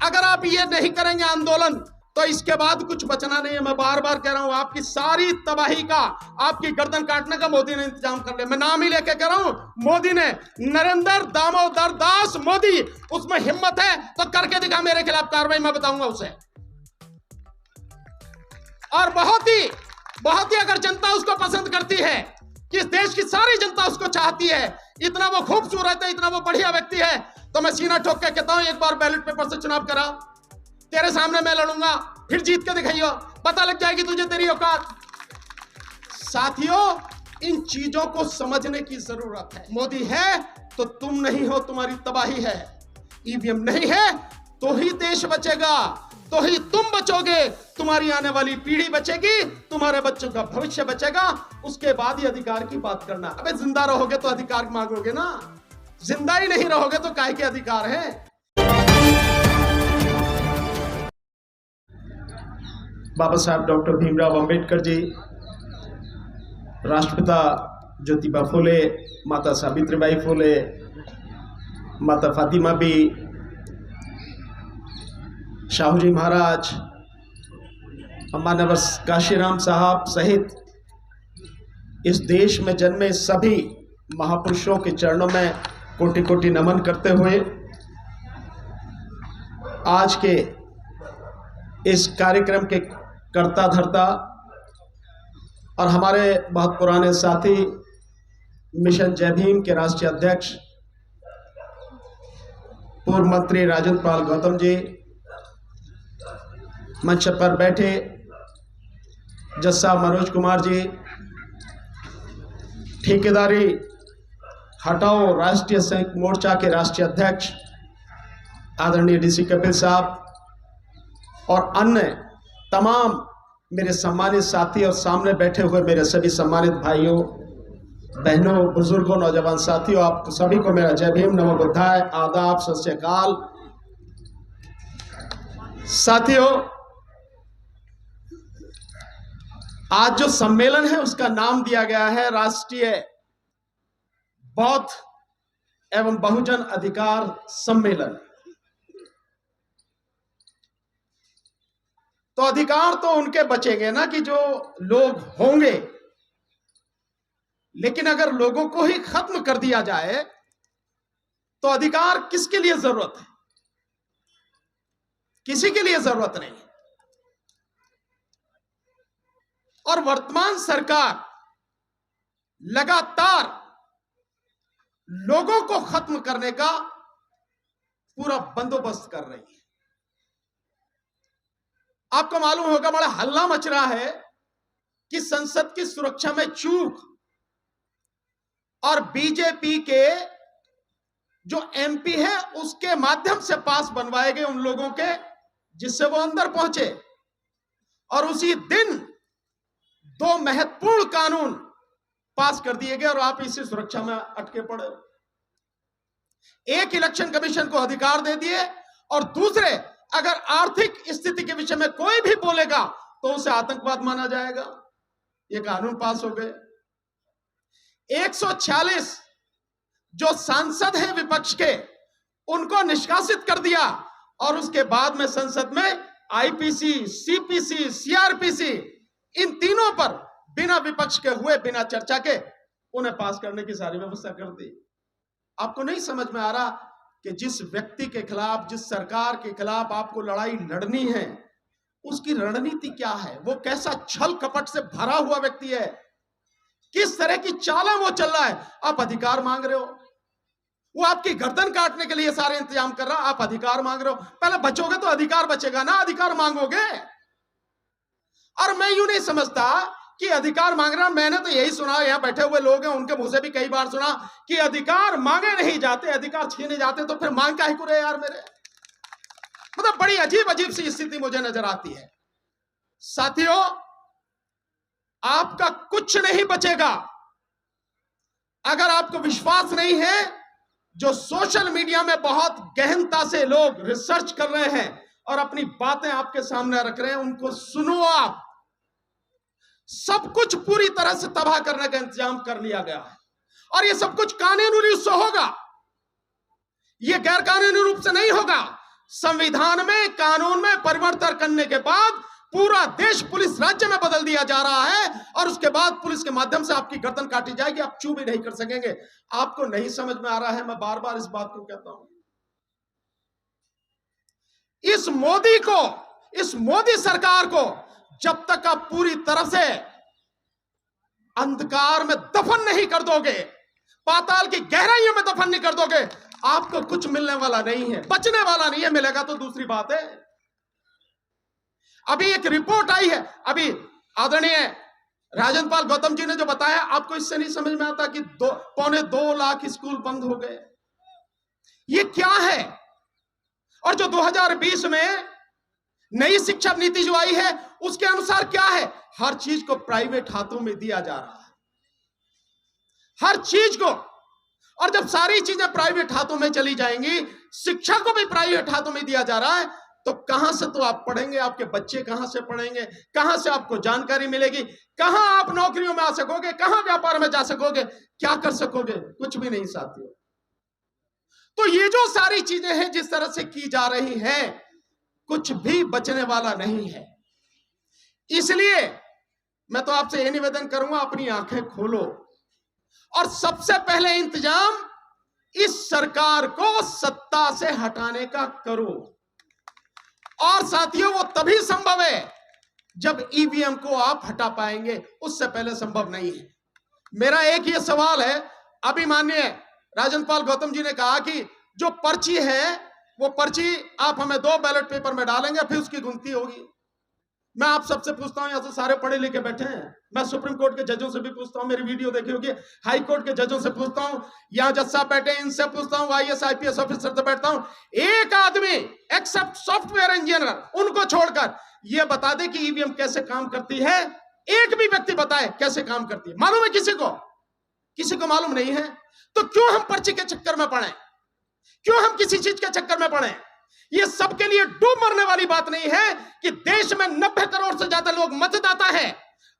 अगर आप ये नहीं करेंगे आंदोलन, तो इसके बाद कुछ बचना नहीं है। मैं बार बार कह रहा हूं, आपकी सारी तबाही का, आपकी गर्दन काटने का मोदी ने इंतजाम कर लिया। मैं नाम ही लेके कह रहा हूं, मोदी ने, नरेंद्र दामोदर दास मोदी। उसमें हिम्मत है तो करके दिखा मेरे खिलाफ कार्रवाई, मैं बताऊंगा उसे। और बहुत ही अगर जनता उसको पसंद करती है, कि इस देश की सारी जनता उसको चाहती है, इतना वो खूबसूरत है, इतना वो बढ़िया व्यक्ति है, तो मैं सीना ठोक के कहता हूं, एक बार बैलेट पेपर से चुनाव करा, तेरे सामने मैं लड़ूंगा, फिर जीत के दिखाइयो, पता लग जाएगी तुझे तेरी औकात। साथियों, इन चीजों को समझने की जरूरत है। मोदी है तो तुम नहीं हो, तुम्हारी तबाही है। ईवीएम नहीं है तो ही देश बचेगा, तो ही तुम बचोगे, तुम्हारी आने वाली पीढ़ी बचेगी, तुम्हारे बच्चों का भविष्य बचेगा। उसके बाद ही अधिकार की बात करना। अबे जिंदा रहोगे तो अधिकार मांगोगे ना, जिंदा ही नहीं रहोगे तो काहे के अधिकार है। बाबा साहब डॉक्टर भीमराव अंबेडकर जी, राष्ट्रपिता ज्योतिबा फुले, माता सावित्रीबाई फुले, माता फातिमा बी, शाहू जी महाराज, अम्बानगर काशीराम साहब सहित इस देश में जन्मे सभी महापुरुषों के चरणों में कोटि कोटि नमन करते हुए आज के इस कार्यक्रम के कर्ता धर्ता और हमारे बहुत पुराने साथी मिशन जय भीम के राष्ट्रीय अध्यक्ष पूर्व मंत्री राजेंद्र पाल गौतम जी, मंच पर बैठे जस्सा मनोज कुमार जी, ठेकेदारी हटाओ राष्ट्रीय संयुक्त मोर्चा के राष्ट्रीय अध्यक्ष आदरणीय डीसी कपिल साहब, और अन्य तमाम मेरे सम्मानित साथी और सामने बैठे हुए मेरे सभी सम्मानित भाइयों बहनों, बुजुर्गों, नौजवान साथियों, आप सभी को मेरा जय भीम, नमो बुद्धाय, आदाब, सत श्री अकाल। साथियों, आज जो सम्मेलन है उसका नाम दिया गया है राष्ट्रीय बौद्ध एवं बहुजन अधिकार सम्मेलन। तो अधिकार तो उनके बचेंगे ना कि जो लोग होंगे, लेकिन अगर लोगों को ही खत्म कर दिया जाए तो अधिकार किसके लिए जरूरत है? किसी के लिए जरूरत नहीं। और वर्तमान सरकार लगातार लोगों को खत्म करने का पूरा बंदोबस्त कर रही है। आपको मालूम होगा, बड़ा हल्ला मच रहा है कि संसद की सुरक्षा में चूक, और बीजेपी के जो एमपी है उसके माध्यम से पास बनवाए गए उन लोगों के जिससे वो अंदर पहुंचे, और उसी दिन 2 महत्वपूर्ण कानून पास कर दिए गए और आप इसी सुरक्षा में अटके पड़े हो। एक, इलेक्शन कमीशन को अधिकार दे दिए, और दूसरे, अगर आर्थिक स्थिति के विषय में कोई भी बोलेगा तो उसे आतंकवाद माना जाएगा। ये कानून पास हो गए। 146 जो सांसद हैं विपक्ष के, उनको निष्कासित कर दिया, और उसके बाद में संसद में आईपीसी, सीपीसी, सीआरपीसी, इन तीनों पर बिना विपक्ष के हुए, बिना चर्चा के उन्हें पास करने की सारी व्यवस्था कर दी। आपको नहीं समझ में आ रहा कि जिस व्यक्ति के खिलाफ, जिस सरकार के खिलाफ आपको लड़ाई लड़नी है, उसकी रणनीति क्या है, वो कैसा छल कपट से भरा हुआ व्यक्ति है, किस तरह की चालें वो चल रहा है। आप अधिकार मांग रहे हो, वो आपकी गर्दन काटने के लिए सारे इंतजाम कर रहा, आप अधिकार मांग रहे हो। पहले बचोगे तो अधिकार बचेगा ना, अधिकार मांगोगे। और मैं यूं नहीं समझता कि अधिकार मांग रहा, मैंने तो यही सुना, यहां बैठे हुए लोग हैं उनके मुंह से भी कई बार सुना कि अधिकार मांगे नहीं जाते, अधिकार छीने जाते, तो फिर मांग काहे को रहे यार मेरे। मतलब बड़ी अजीब अजीब सी स्थिति मुझे नजर आती है। साथियों, आपका कुछ नहीं बचेगा अगर आपको विश्वास नहीं है। जो सोशल मीडिया में बहुत गहनता से लोग रिसर्च कर रहे हैं और अपनी बातें आपके सामने रख रहे हैं, उनको सुनो। आप सब कुछ पूरी तरह से तबाह करने का इंतजाम कर लिया गया है, और ये सब कुछ कानूनी रूप से होगा, ये गैर कानूनी रूप से नहीं होगा। संविधान में, कानून में परिवर्तन करने के बाद पूरा देश पुलिस राज्य में बदल दिया जा रहा है और उसके बाद पुलिस के माध्यम से आपकी गर्दन काटी जाएगी, आप चू भी नहीं कर सकेंगे। आपको नहीं समझ में आ रहा है, मैं बार बार इस बात को कहता हूं। इस मोदी को, इस मोदी सरकार को जब तक आप पूरी तरह से अंधकार में दफन नहीं कर दोगे, पाताल की गहराइयों में दफन नहीं कर दोगे, आपको कुछ मिलने वाला नहीं है, बचने वाला नहीं है। मिलेगा तो दूसरी बात है। अभी एक रिपोर्ट आई है, अभी आदरणीय राजन पाल गौतम जी ने जो बताया, आपको इससे नहीं समझ में आता कि 2.25 लाख स्कूल बंद हो गए। ये क्या है? और जो 2020 में नई शिक्षा नीति जो आई है उसके अनुसार क्या है? हर चीज को प्राइवेट हाथों में दिया जा रहा है, हर चीज को। और जब सारी चीजें प्राइवेट हाथों में चली जाएंगी, शिक्षा को भी प्राइवेट हाथों में दिया जा रहा है, तो कहां से तो आप पढ़ेंगे? आपके बच्चे कहां से पढ़ेंगे? कहां से आपको जानकारी मिलेगी? कहां आप नौकरियों में आ सकोगे? कहां व्यापार में जा सकोगे? क्या कर सकोगे? कुछ भी नहीं साथियों। तो ये जो सारी चीजें हैं जिस तरह से की जा रही हैं, कुछ भी बचने वाला नहीं है। इसलिए मैं तो आपसे यह निवेदन करूंगा, अपनी आंखें खोलो और सबसे पहले इंतजाम इस सरकार को सत्ता से हटाने का करो। और साथियों, वो तभी संभव है जब ईवीएम को आप हटा पाएंगे, उससे पहले संभव नहीं है। मेरा एक ये सवाल है, अभी माननीय राजन पाल गौतम जी ने कहा कि जो पर्ची है वो पर्ची आप हमें 2 बैलेट पेपर में डालेंगे, फिर उसकी गिनती होगी। मैं आप सबसे पूछता हूं, यहां से सारे पढ़े लिखे बैठे हैं, मैं सुप्रीम कोर्ट के जजों से भी पूछता हूं, मेरी वीडियो देखी होगी, हाई कोर्ट के जजों से पूछता हूं, यहां जज साहब बैठे इनसे पूछता हूं, आईएएस आईपीएस ऑफिसर से बैठता हूं, एक आदमी एक्सेप्ट सॉफ्टवेयर इंजीनियर उनको छोड़कर यह बता दे कि ईवीएम कैसे काम करती है। एक भी व्यक्ति बताए कैसे काम करती है? मालूम है किसी को? किसी को मालूम नहीं है। तो क्यों हम पर्ची के चक्कर में पड़े? क्यों हम किसी चीज के चक्कर में पड़े? ये सबके लिए डूब मरने वाली बात नहीं है कि देश में 90 करोड़ से ज्यादा लोग मतदाता है,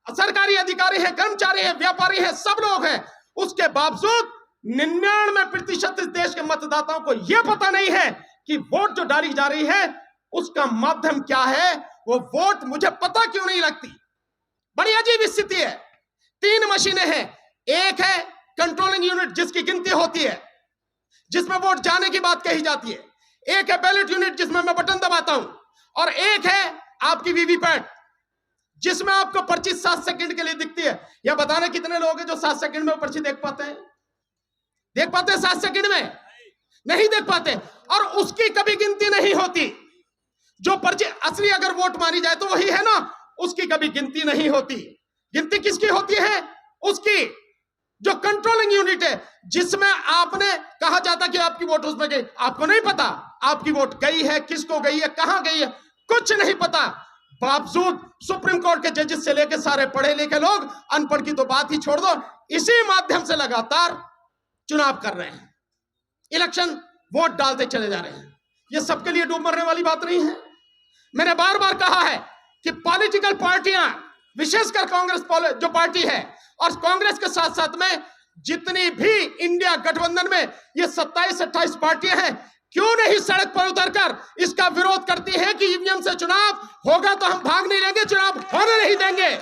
सरकारी अधिकारी है, कर्मचारी है, व्यापारी है, सब लोग हैं। उसके बावजूद 99% इस देश के मतदाताओं को यह पता नहीं है कि वोट जो डाली जा रही है उसका माध्यम क्या है, वो वोट मुझे पता क्यों नहीं लगती। बड़ी अजीब स्थिति है। 3 मशीनें हैं, एक है कंट्रोलिंग यूनिट जिसकी गिनती होती है, जिसमें वोट जाने की बात कही जाती है, एक है बैलेट यूनिट जिसमें मैं बटन दबाता हूं, और एक है आपकी वीवीपैट जिसमें आपको पर्ची 7 सेकंड के लिए दिखती है। यह बताना कितने लोग हैं जो 7 सेकंड में वो पर्ची देख पाते हैं? देख पाते हैं 7 सेकंड में? नहीं देख पाते। और उसकी कभी गिनती नहीं होती। जो पर्ची असली अगर वोट मानी जाए तो वही है ना, उसकी कभी गिनती नहीं होती। गिनती किसकी होती है? उसकी जो कंट्रोलिंग यूनिट है, जिसमें आपने कहा जाता कि आपकी वोट उसमें गई, आपको नहीं पता आपकी वोट गई है, किसको गई है, कहां गई है, कुछ नहीं पता। बावजूद सुप्रीम कोर्ट के जजेस से लेकर सारे पढ़े लिखे लोग, अनपढ़ की तो बात ही छोड़ दो, इसी माध्यम से लगातार चुनाव कर रहे हैं, इलेक्शन वोट डालते चले जा रहे हैं। यह सबके लिए डूब मरने वाली बात नहीं है। मैंने बार बार कहा है कि पॉलिटिकल पार्टियां, विशेषकर कांग्रेस जो पार्टी है, और कांग्रेस के साथ साथ में जितनी भी इंडिया गठबंधन में ये 27-28 पार्टियां हैं, क्यों नहीं सड़क पर उतरकर इसका विरोध करती है कि ईवीएम से चुनाव होगा तो हम भाग नहीं लेंगे, चुनाव होने नहीं देंगे।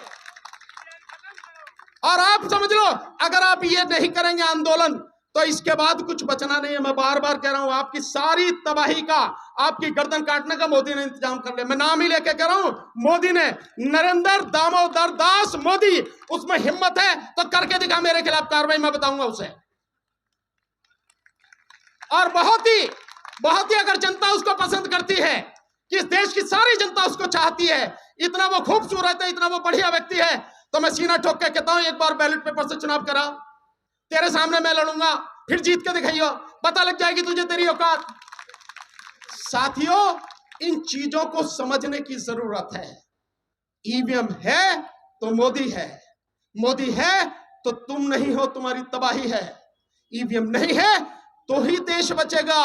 और आप समझ लो, अगर आप ये नहीं करेंगे आंदोलन, तो इसके बाद कुछ बचना नहीं है। मैं बार बार कह रहा हूं, आपकी सारी तबाही का, आपकी गर्दन काटने का मोदी ने इंतजाम कर लिया। मैं नाम ही लेके कह रहा हूं, मोदी ने, नरेंद्र दामोदर दास मोदी, उसमें हिम्मत है तो करके दिखा, मेरे खिलाफ कार्रवाई मैं बताऊंगा उसे। और बहुत ही अगर जनता उसको पसंद करती है, कि इस देश की सारी जनता उसको चाहती है, इतना वो खूबसूरत है, इतना वो बढ़िया व्यक्ति है, तो मैं सीना ठोक के कहता हूं, एक बार बैलेट पेपर से चुनाव करा, तेरे सामने मैं लड़ूंगा, फिर जीत के दिखाइयो, पता लग जाएगी तुझे तेरी औकात। साथियों, इन चीजों को समझने की जरूरत है। ईवीएम है तो मोदी है, मोदी है तो तुम नहीं हो, तुम्हारी तबाही है। ईवीएम नहीं है तो ही देश बचेगा,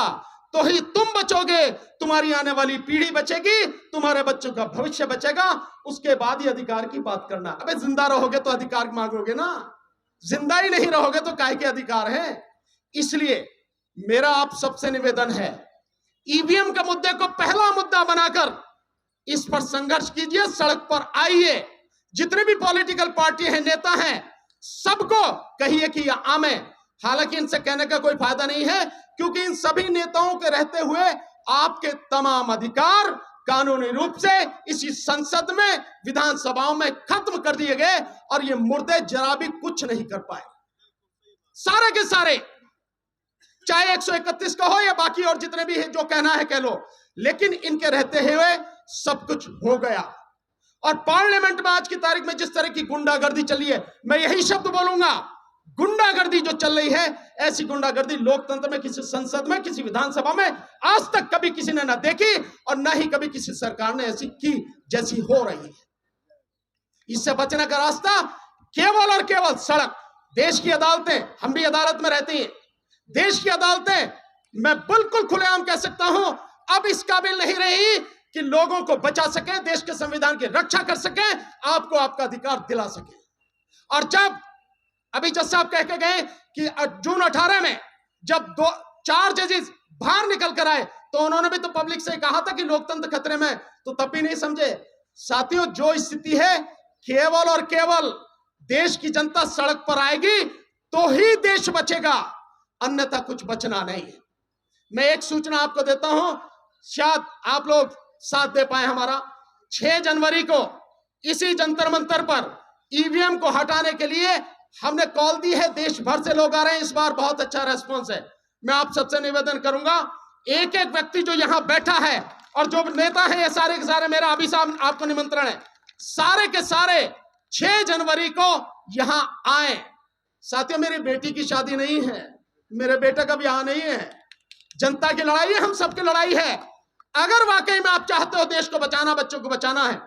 तो ही तुम बचोगे, तुम्हारी आने वाली पीढ़ी बचेगी, तुम्हारे बच्चों का भविष्य बचेगा। उसके बाद ही अधिकार की बात करना। अबे जिंदा रहोगे तो अधिकार मांगोगे ना, जिंदा ही नहीं रहोगे तो काहे के अधिकार है। इसलिए मेरा आप सबसे निवेदन है ईवीएम के मुद्दे को पहला मुद्दा बनाकर इस पर संघर्ष कीजिए, सड़क पर आइए। जितने भी पॉलिटिकल पार्टी हैं, नेता हैं, सबको कहिए कि यह आम है। हालांकि इनसे कहने का कोई फायदा नहीं है, क्योंकि इन सभी नेताओं के रहते हुए आपके तमाम अधिकार कानूनी रूप से इसी संसद में, विधानसभाओं में खत्म कर दिए गए और ये मुर्दे जरा भी कुछ नहीं कर पाए, सारे के सारे। चाहे 131 का हो या बाकी और जितने भी है, जो कहना है कह लो, लेकिन इनके रहते हुए सब कुछ हो गया। और पार्लियामेंट में आज की तारीख में जिस तरह की गुंडागर्दी चली है, मैं यही शब्द बोलूंगा, गुंडागर्दी जो चल रही है, ऐसी गुंडागर्दी लोकतंत्र में, किसी संसद में, किसी विधानसभा में आज तक कभी किसी ने ना देखी और ना ही कभी किसी सरकार ने ऐसी की जैसी हो रही है। इससे बचने का रास्ता केवल और केवल सड़क। देश की अदालतें, हम भी अदालत में रहते हैं, देश की अदालतें मैं बिल्कुल खुलेआम कह सकता हूं अब इस काबिल नहीं रही कि लोगों को बचा सके, देश के संविधान की रक्षा कर सके, आपको आपका अधिकार दिला सके। और जब अभी जज साहब कह के गए कि जून 18 में जब 4 जजेस बाहर निकल कर आए, तो उन्होंने भी तो पब्लिक से कहा था कि लोकतंत्र खतरे में, तो तब भी नहीं समझे। साथियों, जो स्थिति है, केवल और केवल देश की जनता सड़क पर आएगी तो ही देश बचेगा, अन्यथा कुछ बचना नहीं है। मैं एक सूचना आपको देता हूं, शायद आप लोग साथ दे पाए हमारा। 6 जनवरी को इसी जंतर मंतर पर ईवीएम को हटाने के लिए हमने कॉल दी है, देश भर से लोग आ रहे हैं, इस बार बहुत अच्छा रेस्पॉन्स है। मैं आप सबसे निवेदन करूंगा, एक एक व्यक्ति जो यहां बैठा है और जो नेता है, ये सारे के सारे, मेरा अभी साहब आपको निमंत्रण है, सारे के सारे 6 जनवरी को यहां आए। साथियों, मेरी बेटी की शादी नहीं है, मेरे बेटे का भी यहां नहीं है, जनता की लड़ाई है, हम सबकी लड़ाई है। अगर वाकई में आप चाहते हो देश को बचाना, बच्चों को बचाना है,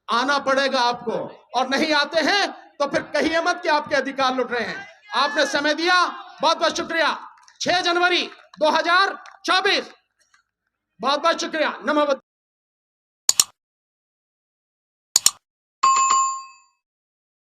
आना पड़ेगा आपको, और नहीं आते हैं तो फिर कहिए मत कि आपके अधिकार लुट रहे हैं। आपने समय दिया, बहुत बहुत शुक्रिया। 6 जनवरी 2024, बहुत बहुत शुक्रिया। नमो